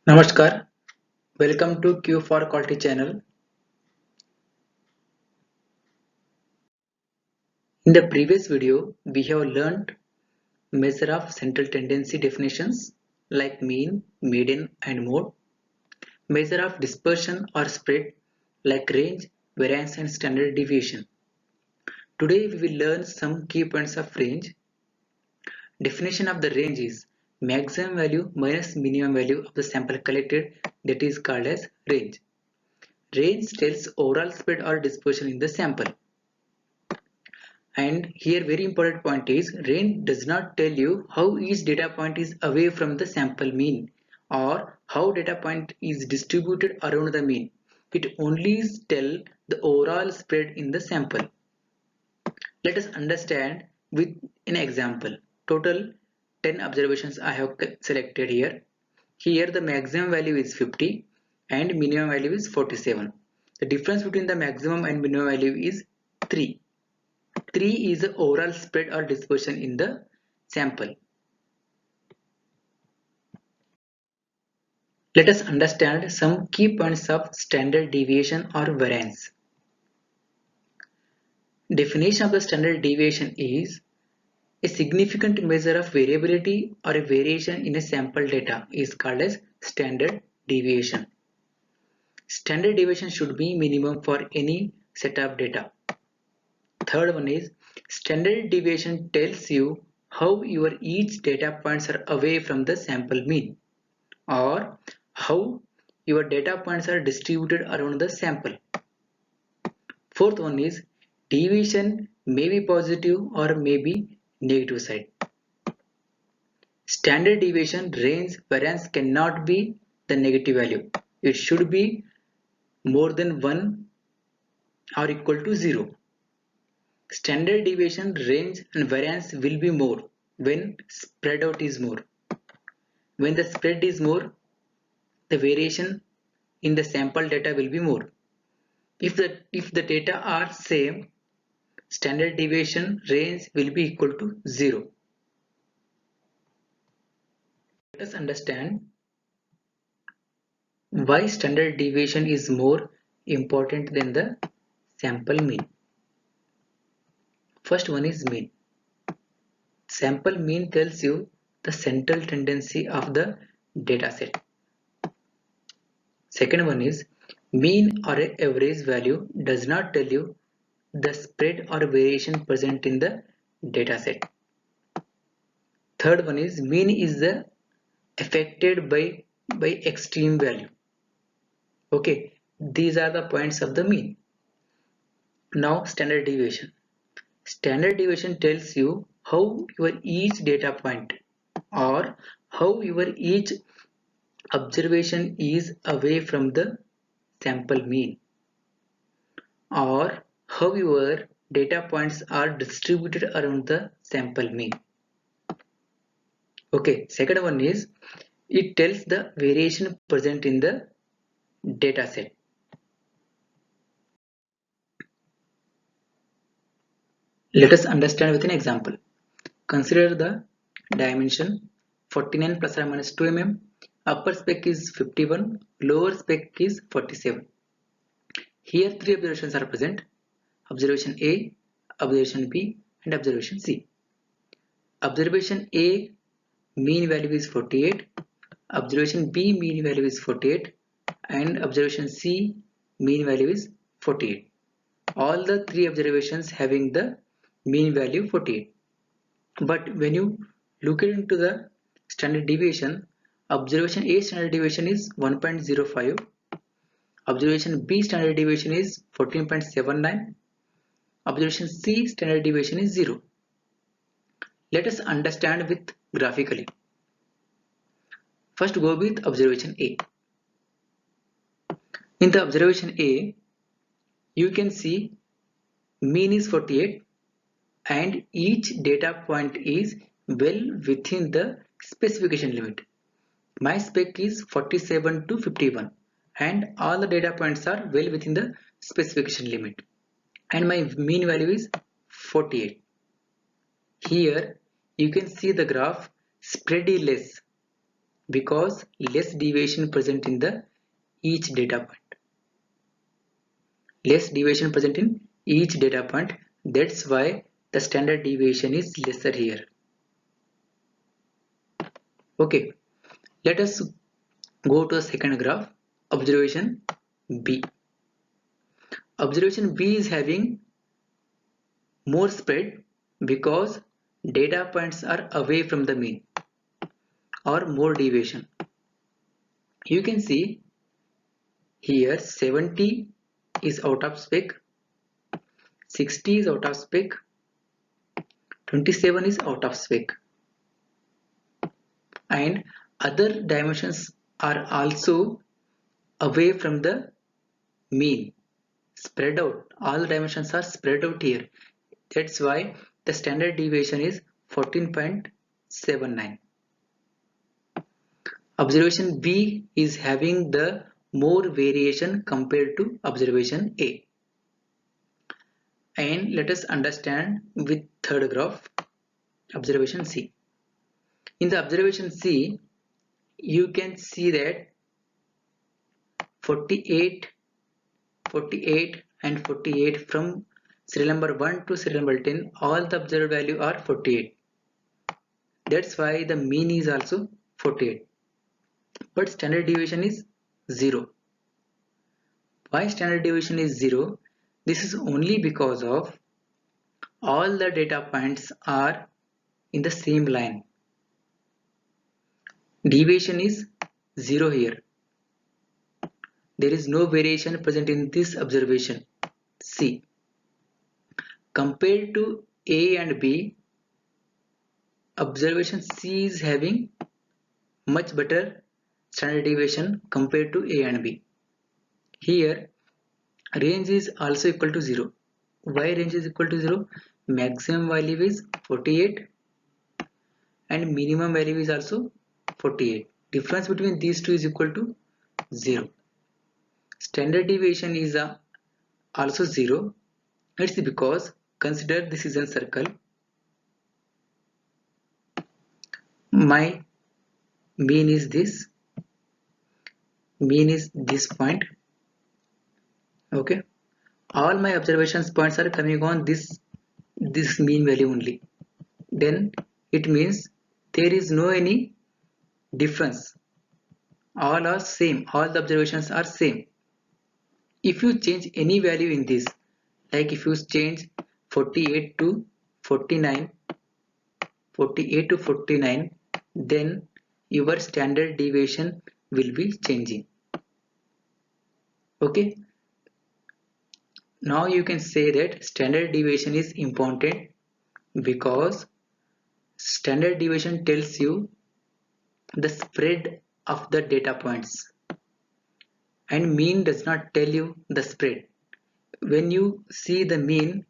Namaskar, welcome to Q for Quality channel. In the previous video, we have learned measure of central tendency definitions like mean, median and mode, measure of dispersion or spread like range, variance and standard deviation. Today we will learn some key points of range. Definition of the range is maximum value minus minimum value of the sample collected, that is called as range. Range tells overall spread or dispersion in the sample. And here very important point is range does not tell you how each data point is away from the sample mean or how data point is distributed around the mean. It only tells the overall spread in the sample. Let us understand with an example. Total 10 observations I have selected here. Here the maximum value is 50 and minimum value is 47. The difference between the maximum and minimum value is 3. 3 is the overall spread or dispersion in the sample. Let us understand some key points of standard deviation or variance. Definition of the standard deviation is a significant measure of variability or a variation in a sample data is called as standard deviation. Standard deviation should be minimum for any set of data. Third one is standard deviation tells you how your each data points are away from the sample mean or how your data points are distributed around the sample. Fourth one is deviation may be positive or may be negative side. Standard deviation range variance cannot be the negative value. It should be more than 1 or equal to 0. Standard deviation range and variance will be more when spread out is more. When the spread is more, the variation in the sample data will be more. If the data are same, standard deviation range will be equal to 0. Let us understand why standard deviation is more important than the sample mean. First one is mean. Sample mean tells you the central tendency of the dataset. Second one is mean or average value does not tell you the spread or variation present in the dataset. Third one is mean is the affected by extreme value. Okay, these are the points of the mean. Now standard deviation. Standard deviation tells you how your each data point or how your each observation is away from the sample mean or how your data points are distributed around the sample mean. Okay, second one is it tells the variation present in the data set. Let us understand with an example. Consider the dimension 49 plus or minus 2 mm, upper spec is 51, lower spec is 47. Here three observations are present: observation A, observation B and observation C. Observation A mean value is 48, observation B mean value is 48 and observation C mean value is 48. All the three observations having the mean value 48. But when you look into the standard deviation, observation A standard deviation is 1.05, observation B standard deviation is 14.79, observation C standard deviation is 0. Let us understand with graphically. First go with observation A. In the observation A, you can see mean is 48 and each data point is well within the specification limit. My spec is 47 to 51 and all the data points are well within the specification limit and my mean value is 48. Here you can see the graph spread is less because less deviation present in the each data point. Less deviation present in each data point. That's why the standard deviation is lesser here. Okay, let us go to the second graph. Observation B. Observation B is having more spread because data points are away from the mean or more deviation. You can see here 70 is out of spec, 60 is out of spec, 27 is out of spec, and other dimensions are also away from the mean, spread out. All dimensions are spread out here. That's why the standard deviation is 14.79. Observation B is having the more variation compared to observation A. And let us understand with third graph, observation C. In the observation C, you can see that 48, 48 and 48 from serial number 1 to serial number 10, all the observed value are 48. That's why the mean is also 48. But standard deviation is 0. Why standard deviation is 0? This is only because of all the data points are in the same line. Deviation is 0 here. There is no variation present in this observation C. Compared to A and B, observation C is having much better standard deviation compared to A and B. Here range is also equal to 0. Why range is equal to 0? Maximum value is 48 and minimum value is also 48. Difference between these two is equal to 0. Standard deviation is also 0. It's because consider this is a circle. My mean is this. Mean is this point. Okay. All my observations points are coming on this mean value only. Then it means there is no any difference. All are same. All the observations are same. If you change any value in this, like if you change 48 to 49, 48 to 49, then your standard deviation will be changing. Okay. Now you can say that standard deviation is important because standard deviation tells you the spread of the data points and mean does not tell you the spread. When you see the mean,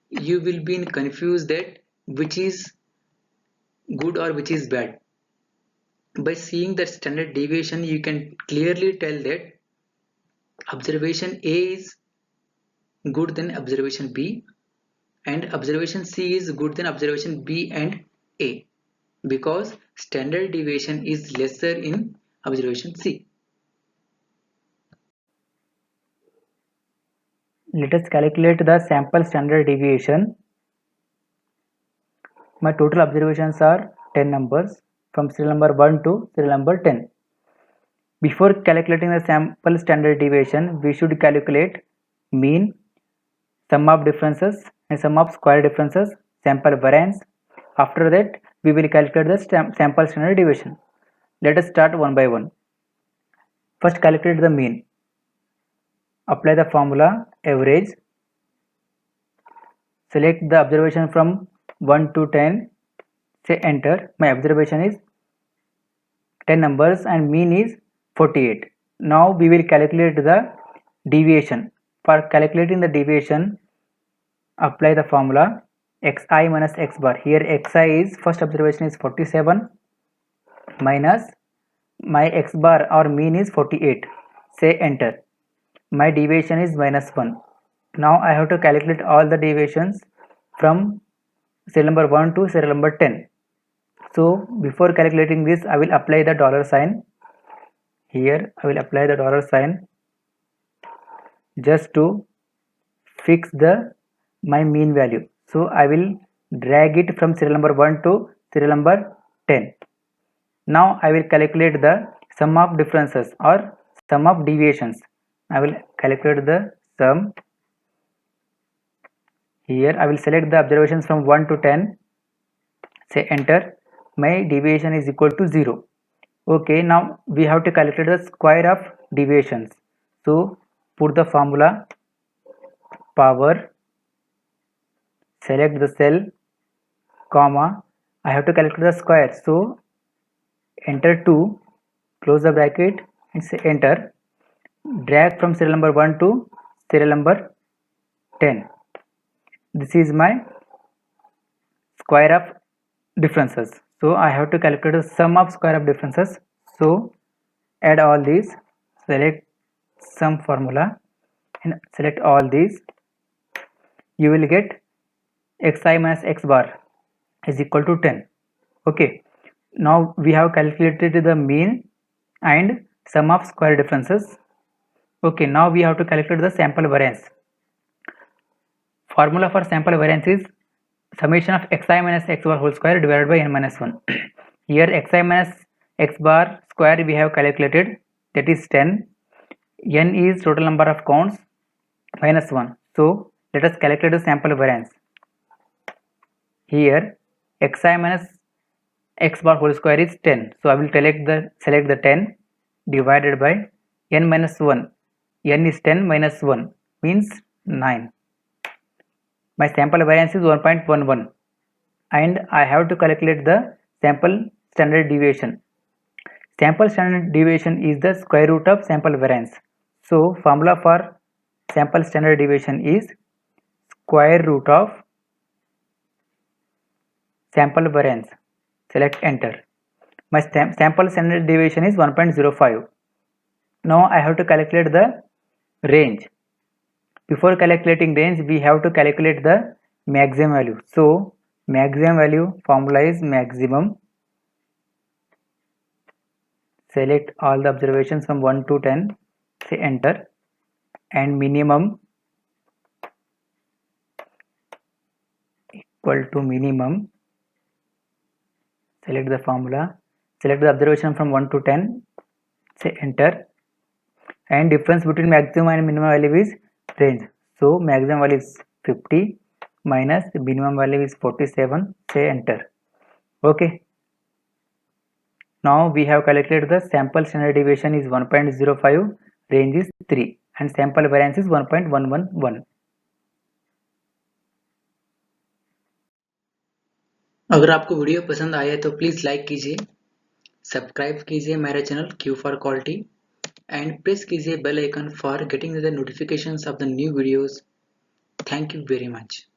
you will be confused that which is good or which is bad. By seeing the standard deviation, you can clearly tell that observation A is good than observation B and observation C is good than observation B and A because standard deviation is lesser in observation C. Let us calculate the sample standard deviation. My total observations are 10 numbers from serial number 1 to serial number 10. Before calculating the sample standard deviation, we should calculate mean, sum of differences and sum of square differences, sample variance. After that, we will calculate the sample standard deviation. Let us start one by one. First, calculate the mean. Apply the formula average. Select the observation from 1 to 10. Say enter. My observation is 10 numbers and mean is 48. Now we will calculate the deviation. For calculating the deviation, apply the formula xi minus x bar. Here xi is first observation is 47 minus my x bar or mean is 48. Say enter. My deviation is minus 1. Now I have to calculate all the deviations from serial number 1 to serial number 10. So before calculating this, I will apply the dollar sign. Here I will apply the dollar sign just to fix the my mean value. So I will drag it from serial number 1 to serial number 10. Now I will calculate the sum of differences or sum of deviations. I will calculate the sum. Here I will select the observations from 1 to 10. Say enter. My deviation is equal to 0. Okay, now we have to calculate the square of deviations. So put the formula power, select the cell, comma, I have to calculate the square. So enter 2, close the bracket and say enter. Drag from serial number 1 to serial number 10. This is my square of differences. So I have to calculate the sum of square of differences. So add all these, select sum formula and select all these. You will get xi minus x bar is equal to 10. Okay, now we have calculated the mean and sum of square differences. Okay, now we have to calculate the sample variance. Formula for sample variance is summation of xi minus x bar whole square divided by n minus 1. Here xi minus x bar square we have calculated, that is 10. N is total number of counts minus 1. So let us calculate the sample variance. Here xi minus x bar whole square is 10. So I will select the 10 divided by n minus 1. N is 10 minus 1 means 9. My sample variance is 1.11 and I have to calculate the sample standard deviation. Sample standard deviation is the square root of sample variance. So formula for sample standard deviation is square root of sample variance. Select enter. My sample standard deviation is 1.05. Now I have to calculate the range. Before calculating range, we have to calculate the maximum value. So maximum value formula is maximum. Select all the observations from 1 to 10, say enter, and minimum equal to minimum. Select the formula, select the observation from 1 to 10, say enter, and difference between maximum and minimum value is range. So maximum value is 50 minus the minimum value is 47, say enter. Okay, now we have calculated the sample standard deviation is 1.05, range is 3 and sample variance is 1.111. अगर आपको video पसंद आया तो please like कीजिए, subscribe कीजिए मेरा channel Q for Quality and press कीजिए bell icon for getting the notifications of the new videos. Thank you very much.